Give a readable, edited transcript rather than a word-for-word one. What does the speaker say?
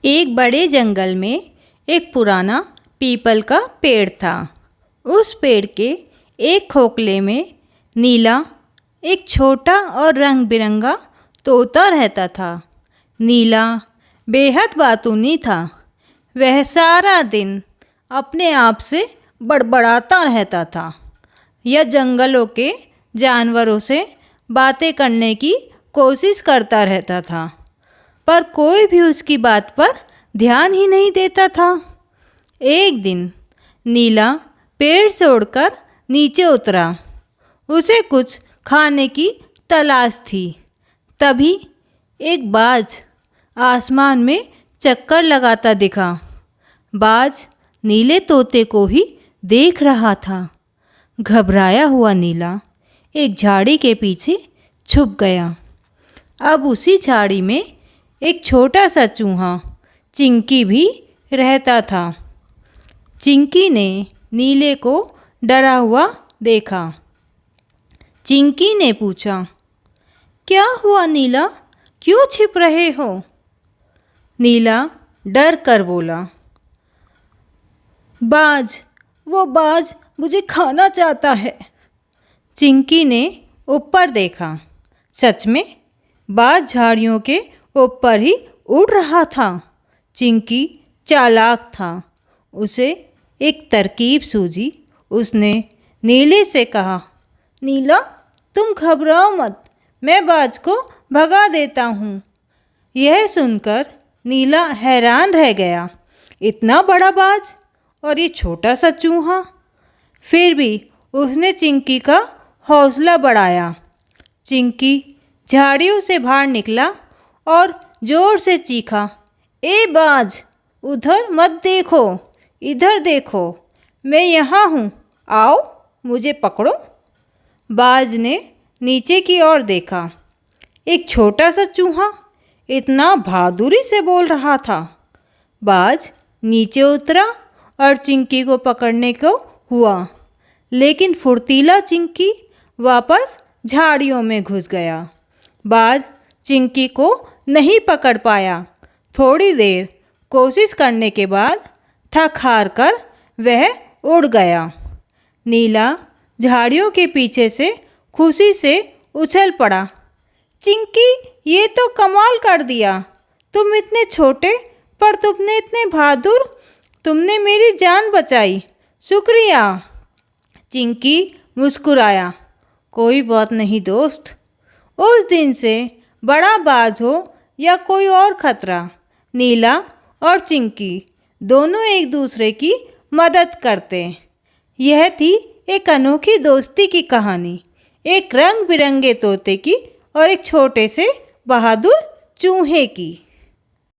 एक बड़े जंगल में एक पुराना पीपल का पेड़ था। उस पेड़ के एक खोखले में नीला एक छोटा और रंग बिरंगा तोता रहता था। नीला बेहद बातूनी था। वह सारा दिन अपने आप से बड़बड़ाता रहता था। यह जंगलों के जानवरों से बातें करने की कोशिश करता रहता था, पर कोई भी उसकी बात पर ध्यान ही नहीं देता था। एक दिन नीला पेड़ से उड़कर नीचे उतरा। उसे कुछ खाने की तलाश थी। तभी एक बाज आसमान में चक्कर लगाता दिखा। बाज नीले तोते को ही देख रहा था। घबराया हुआ नीला एक झाड़ी के पीछे छुप गया। अब उसी झाड़ी में एक छोटा सा चूहा चिंकी भी रहता था। चिंकी ने नीले को डरा हुआ देखा। चिंकी ने पूछा, क्या हुआ नीला, क्यों छिप रहे हो? नीला डर कर बोला, वो बाज मुझे खाना चाहता है। चिंकी ने ऊपर देखा। सच में बाज झाड़ियों के ऊपर ही उड़ रहा था। चिंकी चालाक था। उसे एक तरकीब सूझी। उसने नीले से कहा, नीला तुम घबराओ मत, मैं बाज को भगा देता हूँ। यह सुनकर नीला हैरान रह गया। इतना बड़ा बाज और ये छोटा सा चूहा। फिर भी उसने चिंकी का हौसला बढ़ाया। चिंकी झाड़ियों से बाहर निकला और जोर से चीखा, ए बाज, उधर मत देखो, इधर देखो, मैं यहाँ हूँ, आओ मुझे पकड़ो। बाज ने नीचे की ओर देखा। एक छोटा सा चूहा इतना बहादुरी से बोल रहा था। बाज नीचे उतरा और चिंकी को पकड़ने को हुआ, लेकिन फुर्तीला चिंकी वापस झाड़ियों में घुस गया। बाज चिंकी को नहीं पकड़ पाया। थोड़ी देर कोशिश करने के बाद थक हार कर वह उड़ गया। नीला झाड़ियों के पीछे से खुशी से उछल पड़ा। चिंकी, ये तो कमाल कर दिया। तुम इतने छोटे पर तुमने इतने बहादुर, तुमने मेरी जान बचाई, शुक्रिया। चिंकी मुस्कुराया, कोई बात नहीं दोस्त। उस दिन से बड़ा बाज हो या कोई और खतरा, नीला और चिंकी दोनों एक दूसरे की मदद करते। यह थी एक अनोखी दोस्ती की कहानी, एक रंग बिरंगे तोते की और एक छोटे से बहादुर चूहे की।